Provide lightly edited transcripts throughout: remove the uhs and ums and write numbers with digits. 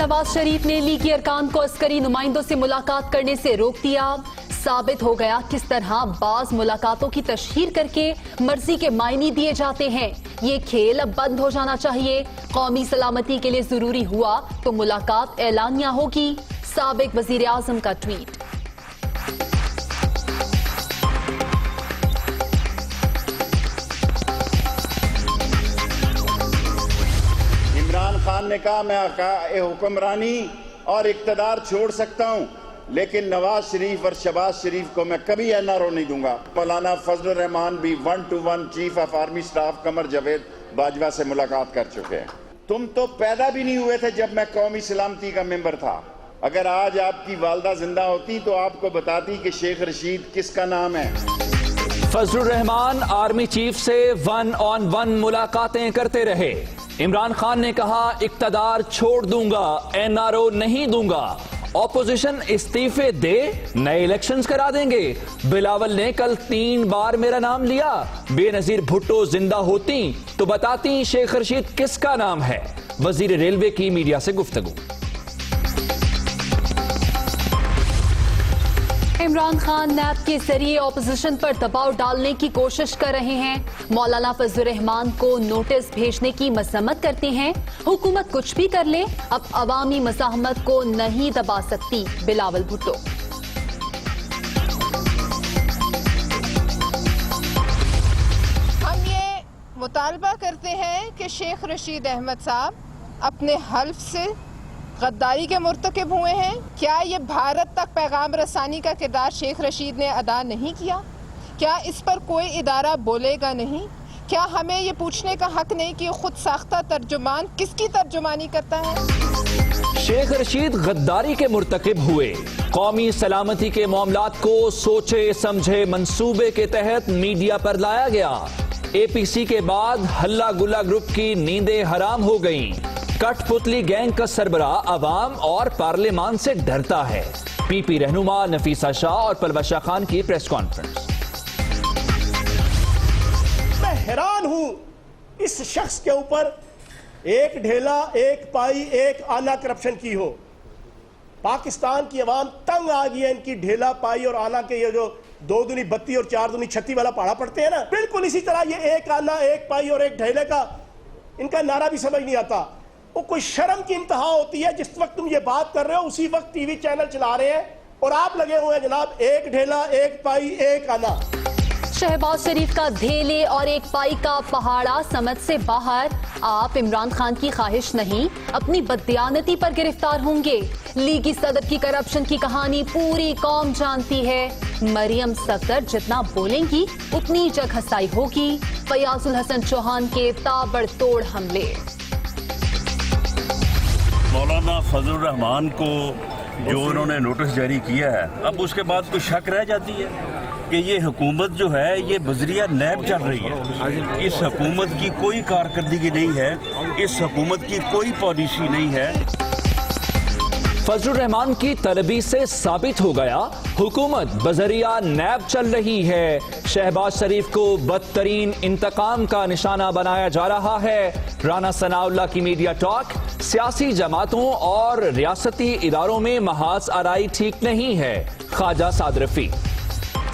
नवाज शरीफ ने लीगी अरकान को अस्करी नुमाइंदों से मुलाकात करने से रोक दिया। साबित हो गया किस तरह बाज मुलाकातों की तशहीर करके मर्जी के मायने दिए जाते हैं। ये खेल अब बंद हो जाना चाहिए। कौमी सलामती के लिए जरूरी हुआ तो मुलाकात ऐलानिया होगी। साबिक वजीर आजम का ट्वीट। इमरान खान ने कहा मैं हुक्मरानी और इक्तदार छोड़ सकता हूं, लेकिन नवाज शरीफ और शहबाज शरीफ को मैं कभी एनआरओ नहीं दूंगा। मौलाना फजल रहमान भी 1-to-1 chief of army staff Qamar Javed Bajwa से मुलाकात कर चुके हैं। तुम तो पैदा भी नहीं हुए थे जब मैं कौमी सलामती का मेंबर था। अगर आज आपकी वालदा जिंदा होती तो आपको बताती कि शेख रशीद किसका नाम है। फजल रहमान आर्मी चीफ से 1-on-1 मुलाकातें करते रहे। इमरान खान ने कहा इक्तदार छोड़ दूंगा, एनआरओ नहीं दूंगा। ऑपोजिशन इस्तीफे दे, नए इलेक्शंस करा देंगे। बिलावल ने कल 3 बार मेरा नाम लिया। बेनजीर भुट्टो जिंदा होती तो बताती शेख रशीद किसका नाम है। वजीर रेलवे की मीडिया से गुफ्तगू। इमरान खान नैब के जरिए ऑपोजिशन पर दबाव डालने की कोशिश कर रहे हैं। मौलाना फजल रहमान को नोटिस भेजने की मजम्मत करते हैं। हुकूमत कुछ भी कर ले, अब अवामी मज़ाहमत को नहीं दबा सकती। बिलावल भुट्टो। हम ये मुतालबा करते हैं कि शेख रशीद अहमद साहब अपने हल्फ से गद्दारी के मुर्तकिब हुए हैं। क्या ये भारत तक पैगाम रसानी का किरदार शेख रशीद ने अदा नहीं किया? क्या इस पर कोई इदारा बोलेगा नहीं? क्या हमें ये पूछने का हक नहीं कि खुद साख्ता तर्जुमान किसकी तर्जुमानी करता है? शेख रशीद गद्दारी के मुर्तकिब हुए। कौमी सलामती के मामलात को सोचे समझे मंसूबे के तहत मीडिया पर लाया गया। एपीसी के बाद हल्ला गुल्ला ग्रुप की नींदें हराम हो गईं। कठपुतली गैंग का सरबराह अवाम और पार्लियामान से डरता है। पीपी रहनुमा नफीसा शाह और पलवशा खान की प्रेस कॉन्फ्रेंस। मैं हैरान हूं इस शख्स के ऊपर एक ढेला, एक पाई, एक आना करप्शन की हो। पाकिस्तान की अवाम तंग आ गई है इनकी ढेला पाई और आना के ये जो 2 दूनी 32 और 4 दूनी 36 वाला पढ़ा पढ़ते हैं ना, बिल्कुल इसी तरह ये एक आना, एक पाई और एक ढेले का इनका नारा भी समझ नहीं आता। वो कोई शर्म की इंतहा होती है। जिस वक्त तुम ये बात कर रहे हो उसी वक्त टीवी चैनल चला रहे हैं और आप लगे हुए हैं जनाब एक ढेला, एक पाई, एक आना। शहबाज शरीफ का ढेले और एक पाई का पहाड़ा समझ से बाहर। आप इमरान खान की ख्वाहिश नहीं, अपनी बददियानती पर गिरफ्तार होंगे। लीगी सदर की करप्शन की कहानी पूरी कौम जानती है। मरियम सफदर जितना बोलेंगी उतनी जगहसाई होगी। फयाजुल हसन चौहान के ताबड़तोड़ हमले। मौलाना फजल रहमान को जो उन्होंने नोटिस जारी किया है, अब उसके बाद कोई शक रह जाती है कि ये हुकूमत जो है ये बजरिया नैब चल रही है। इस हुकूमत की कोई कारकर्दगी नहीं है, इस हुकूमत की कोई पॉलिसी नहीं है। फजल रहमान की तलबी से साबित हो गया हुकूमत बजरिया नैब चल रही है। शहबाज शरीफ को बदतरीन इंतकाम का निशाना बनाया जा रहा है। राना सनाउल्लाह की मीडिया टॉक। सियासी जमातों और रियासती इदारों में महाज आराई ठीक नहीं है। ख्वाजा साद रफी।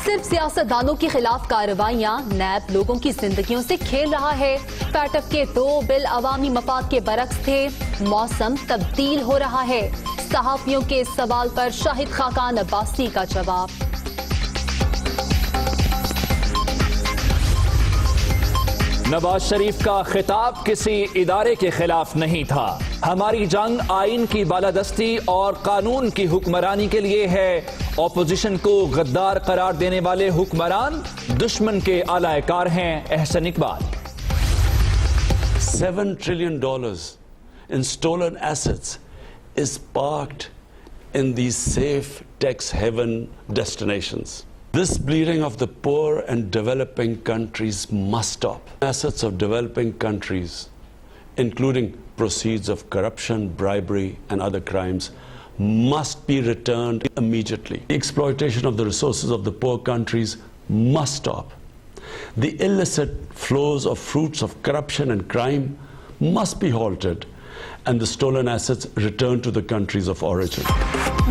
सिर्फ सियासतदानों के खिलाफ कार्रवाइयां, नैब लोगों की जिंदगियों से खेल रहा है। पैटफ के 2 बिल अवामी मफाद के बरक्स थे। मौसम तब्दील हो रहा है। सहाफियों के सवाल पर शाहिद खाकान अब्बासी का जवाब। नवाज शरीफ का खिताब किसी इदारे के खिलाफ नहीं था। हमारी जंग आइन की बालादस्ती और कानून की हुक्मरानी के लिए है। ऑपोजिशन को गद्दार करार देने वाले हुक्मरान दुश्मन के आलाकार हैं। Ehsan Iqbal. $7 trillion in stolen assets is parked in these safe tax haven destinations. This bleeding of the poor and developing countries must stop. Assets of developing countries, including proceeds of corruption, bribery, and other crimes, must be returned immediately. The exploitation of the resources of the poor countries must stop. The illicit flows of fruits of corruption and crime must be halted. and the stolen assets returned to the countries of origin.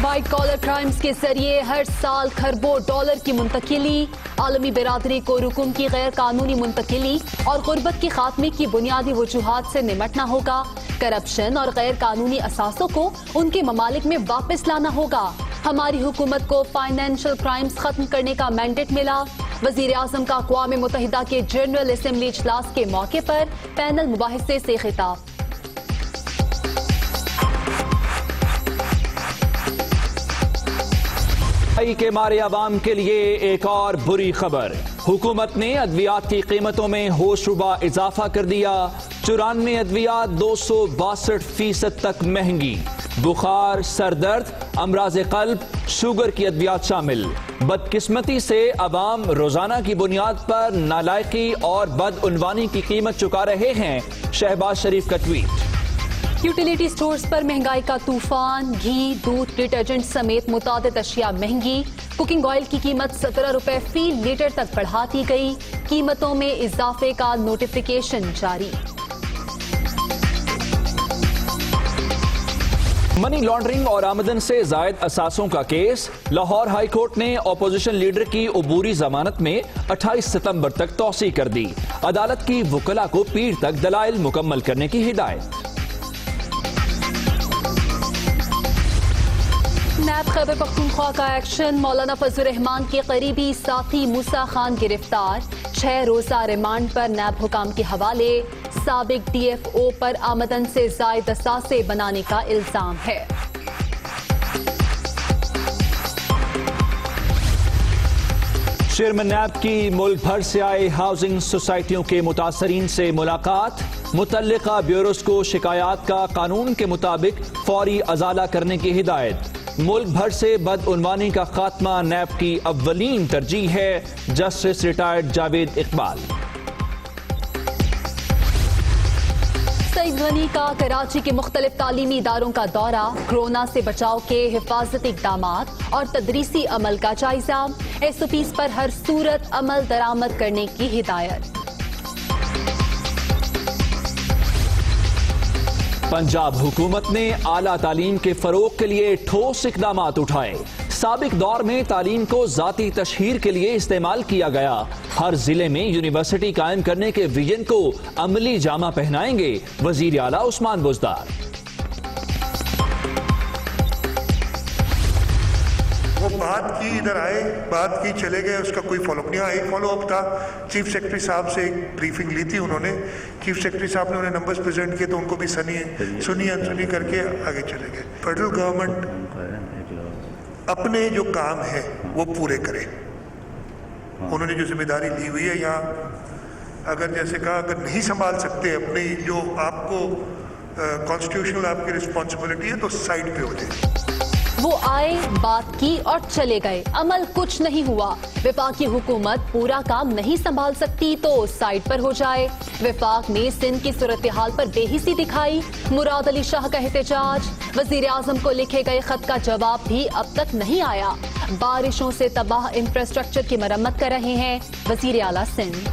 White collar crimes के जरिए हर साल खरबों dollar की मुंतकिली, आलमी बिरादरी को रुकूम की गैर कानूनी मुंतकिली और गुर्बत के खात्मे की बुनियादी वजूहात से निमटना होगा। करप्शन और गैर कानूनी असासों को उनके ममालिक में वापस लाना होगा। हमारी हुकूमत को फाइनेंशियल क्राइम्स खत्म करने का मैंडेट मिला। वजीर आजम का अक़वाम मुत्तहिदा के जनरल असेंबली इजलास के मौके पर पैनल मुबाहिसे से खिताब। के मारे आवाम के लिए एक और बुरी खबर, हुकूमत ने अद्वियात की कीमतों में होशरुबा इजाफा कर दिया। 94 अद्वियात 262% तक महंगी। बुखार, सरदर्द, अमराज कल्ब, शुगर की अद्वियात शामिल। बदकिस्मती से अवाम रोजाना की बुनियाद पर नालायकी और बदउनवानी की कीमत चुका रहे हैं। शहबाज शरीफ का ट्वीट। यूटिलिटी स्टोर्स पर महंगाई का तूफान, घी, दूध, डिटर्जेंट समेत मुतादिद अशिया महंगी। कुकिंग ऑयल की कीमत 17 रुपए फी लीटर तक बढ़ा दी गई। कीमतों में इजाफे का नोटिफिकेशन जारी। मनी लॉन्ड्रिंग और आमदन से जायद असासों का केस, लाहौर हाई कोर्ट ने अपोजिशन लीडर की अबूरी जमानत में 28 सितंबर तक तौसी कर दी। अदालत की वकला को पीर तक दलाइल मुकम्मल करने की हिदायत। नैब खैबर पख्तूनख्वा का एक्शन, मौलाना फजल रहमान के करीबी साथी मूसा खान गिरफ्तार। 6 रोजा रिमांड पर नैब हुकाम के हवाले। साबिक DFO पर आमदन से जायद असासे बनाने का इल्जाम है। चेयरमैन नैब की मुल्क भर से आए हाउसिंग सोसाइटियों के मुतासरीन से मुलाकात। मुतल्लिका ब्यूरोस को शिकायत का कानून के मुताबिक फौरी अजाला करने की हिदायत। मुल्क भर से बदउनवानी का खात्मा नैब की अव्वलीन तरजीह है। Justice retired Javed Iqbal. सईद गनी का कराची के मुख्तलिफ तालीमी इदारों का दौरा। कोरोना से बचाव के हिफाजती इक़दामात और तदरीसी अमल का जायजा। SOPs पर हर सूरत अमल दरामद करने की हिदायत। पंजाब हुकूमत ने आला तालीम के फरोग के लिए ठोस इकदामात उठाए। साबिक दौर में तालीम को जाती तशहीर के लिए इस्तेमाल किया गया। हर जिले में यूनिवर्सिटी कायम करने के विजन को अमली जामा पहनाएंगे वजीर आला उस्मान बुज़दार। वो बात की इधर आए, बात की चले गए, उसका कोई फॉलोअप नहीं आया। एक फॉलोअप था, चीफ सेक्रेटरी साहब से एक ब्रीफिंग ली थी उन्होंने। चीफ सेक्रेटरी साहब ने उन्हें नंबर्स प्रेजेंट किए तो उनको भी सुनी अनसुनी करके आगे चले गए। फेडरल गवर्नमेंट अपने जो काम है वो पूरे करे। उन्होंने जो जिम्मेदारी ली हुई है, यहाँ अगर जैसे कहा अगर नहीं संभाल सकते अपनी जो आपको कॉन्स्टिट्यूशनल आपकी रिस्पॉन्सिबिलिटी है तो साइड पे हो जाए। वो आए, बात की और चले गए, अमल कुछ नहीं हुआ। वफाकी हुकूमत पूरा काम नहीं संभाल सकती तो साइड पर हो जाए। वफाक ने सिंध की सूरत हाल पर बेहिसी दिखाई। मुराद अली शाह का एहतजाज। वजीर आजम को लिखे गए खत का जवाब भी अब तक नहीं आया। बारिशों से तबाह इंफ्रास्ट्रक्चर की मरम्मत कर रहे हैं वजीर आला सिंध।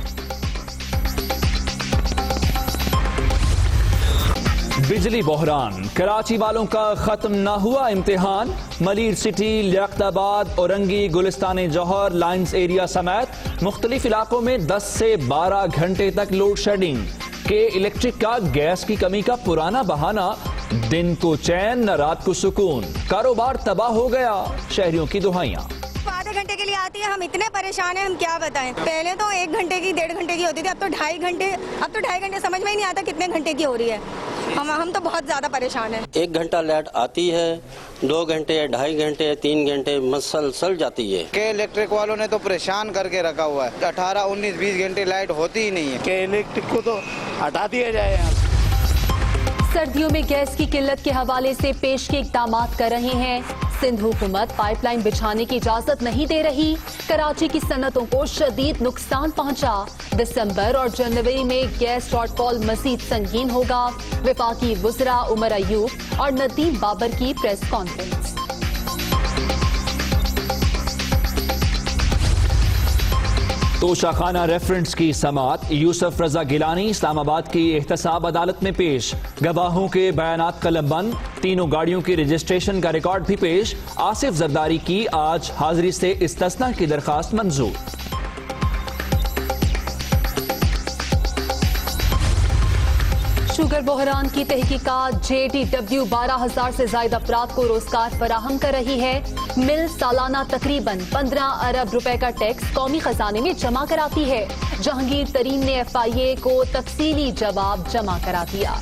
बिजली बहरान, कराची वालों का खत्म न हुआ इम्तिहान। मलीर सिटी, लियाकताबाद, औरंगी, गुलिस्तान जौहर, लाइन्स एरिया समेत मुख्तलिफ इलाकों में 10 से 12 घंटे तक लोड शेडिंग के इलेक्ट्रिक का गैस की कमी का पुराना बहाना। दिन को चैन न रात को सुकून, कारोबार तबाह हो गया, शहरियों की दुहाइयां। आधे घंटे के लिए आती है, हम इतने परेशान हैं, हम क्या बताएं। पहले तो 1 घंटे की 1.5 घंटे की होती थी, अब तो 2.5 घंटे समझ में ही नहीं आता कितने घंटे की हो रही है। हम तो बहुत ज्यादा परेशान हैं। 1 घंटा लाइट आती है, 2 घंटे, 2.5 घंटे, 3 घंटे मसलसल जाती है। के इलेक्ट्रिक वालों ने तो परेशान करके रखा हुआ है। 18, 19, 20 घंटे लाइट होती ही नहीं है। के इलेक्ट्रिक को तो हटा दिया जाए यहाँ। सर्दियों में गैस की किल्लत के हवाले से पेश के इक़दामात कर रहे हैं। सिंध हुकूमत पाइपलाइन बिछाने की इजाजत नहीं दे रही। कराची की सनतों को शदीद नुकसान पहुंचा। दिसंबर और जनवरी में गैस शॉर्टफॉल मजीद संगीन होगा। वफाकी वज़रा उमर अयूब और नदीम बाबर की प्रेस कॉन्फ्रेंस। توشاخانہ ریفرنس کی سماعت، یوسف رضا گیلانی اسلام آباد کی احتساب عدالت میں پیش، گواہوں کے بیانات قلم بند، تینوں گاڑیوں کی رجسٹریشن کا ریکارڈ بھی پیش، آصف زرداری کی آج حاضری سے استثناء کی درخواست منظور۔ شوگر بحران کی تحقیقات JDW 12,000 سے زائد افراد کو روزگار فراہم کر رہی ہے۔ مل سالانہ تقریباً 15 ارب روپے کا ٹیکس قومی خزانے میں جمع کراتی ہے۔ جہانگیر ترین نے FIA کو تفصیلی جواب جمع کرا دیا۔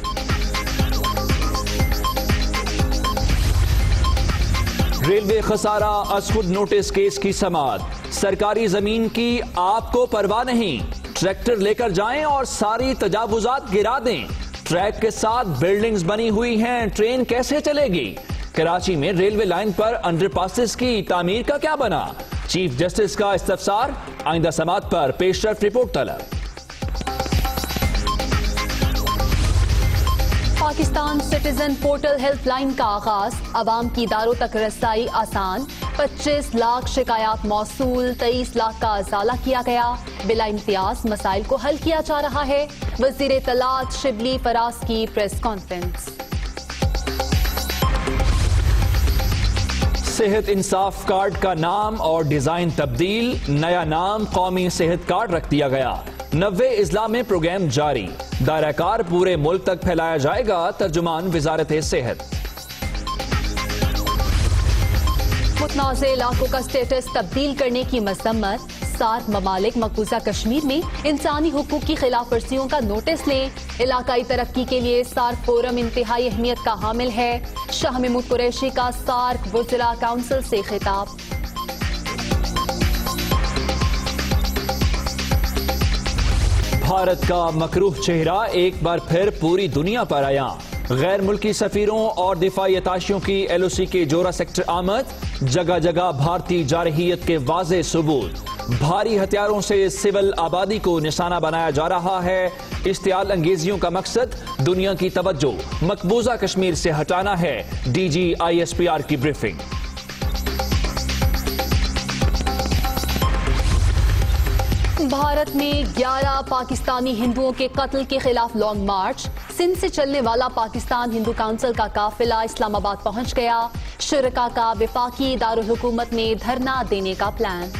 ریلوے خسارہ از خود نوٹس کیس کی سماعت، سرکاری زمین کی آپ کو پرواہ نہیں، ٹریکٹر لے کر جائیں اور ساری تجاوزات گرا دیں، ٹریک کے ساتھ بلڈنگز بنی ہوئی ہیں، ٹرین کیسے چلے گی؟ کراچی میں ریلوے لائن پر انڈر پاسز کی تعمیر کا کیا بنا؟ چیف جسٹس کا استفسار، آئندہ سماعت پر پیش رفت رپورٹ طلب۔ Pakistan citizen portal help line کا آغاز، عوام کی اداروں تک رسائی آسان، 25 لاکھ شکایات موصول، 23 لاکھ کا ازالہ کیا گیا، بلا امتیاز مسائل کو حل کیا جا رہا ہے۔ وزیر اطلاعات شبلی فراز کی پریس کانفرنس۔ صحت انصاف کارڈ کا نام اور ڈیزائن تبدیل، نیا نام قومی صحت کارڈ رکھ دیا گیا، 90 اضلاع میں پروگرام جاری، دائرہ کار پورے ملک تک پھیلایا جائے گا، ترجمان وزارت صحت۔ متنازع علاقوں کا سٹیٹس تبدیل کرنے کی مذمت، 7 ممالک مقبوضہ کشمیر میں انسانی حقوق کی خلاف ورزیوں کا نوٹس لیں، علاقائی ترقی کے لیے سارک فورم انتہائی اہمیت کا حامل ہے، شاہ محمود قریشی کا سارک وزراء کونسل سے خطاب۔ بھارت کا مکروہ چہرہ ایک بار پھر پوری دنیا پر آیا، غیر ملکی سفیروں اور دفاعی اتاشیوں کی LOC کے جورا سیکٹر آمد، جگہ جگہ بھارتی جارحیت کے واضح ثبوت، بھاری ہتھیاروں سے سول آبادی کو نشانہ بنایا جا رہا ہے، اشتعال انگیزیوں کا مقصد دنیا کی توجہ مقبوضہ کشمیر سے ہٹانا ہے، DG ISPR کی بریفنگ۔ بھارت میں 11 پاکستانی ہندوؤں کے قتل کے خلاف لانگ مارچ، سندھ سے چلنے والا پاکستان ہندو کونسل کا قافلہ اسلام آباد پہنچ گیا، شرکاء کا وفاقی دارالحکومت میں دھرنا دینے کا پلان۔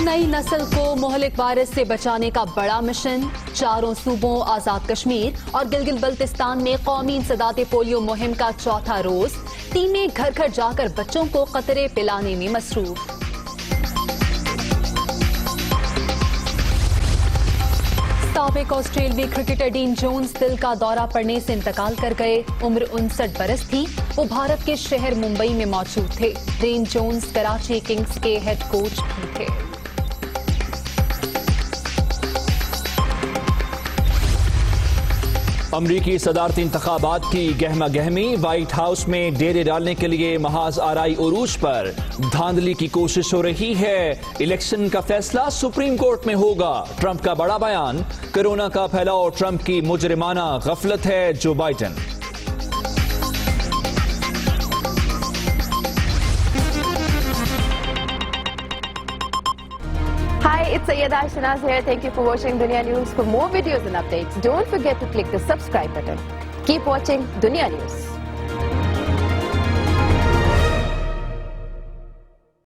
نئی نسل کو مہلک وائرس سے بچانے کا بڑا مشن، 4 صوبوں آزاد کشمیر اور گلگت بلتستان میں قومی انسداد پولیو مہم کا 4تھا روز، ٹیمیں گھر گھر جا کر بچوں کو قطرے پلانے میں مصروف۔ سابق آسٹریلوی کرکٹر ڈین جونز دل کا دورہ پڑنے سے انتقال کر گئے، عمر 59 برس تھی، وہ بھارت کے شہر ممبئی میں موجود تھے۔ ڈین جونز کراچی کنگز کے ہیڈ کوچ بھی تھے۔ امریکی صدارتی انتخابات کی گہما گہمی، وائٹ ہاؤس میں ڈیرے ڈالنے کے لیے محاذ آرائی عروج پر دھاندلی کی کوشش ہو رہی ہے، الیکشن کا فیصلہ سپریم کورٹ میں ہوگا، ٹرمپ کا بڑا بیان، کورونا کا پھیلاؤ ٹرمپ کی مجرمانہ غفلت ہے، Joe Biden. Hi, it's Sayyeda Shanaz here. Thank you for watching Dunya News. For more videos and updates, don't forget to click the subscribe button. Keep watching Dunya News.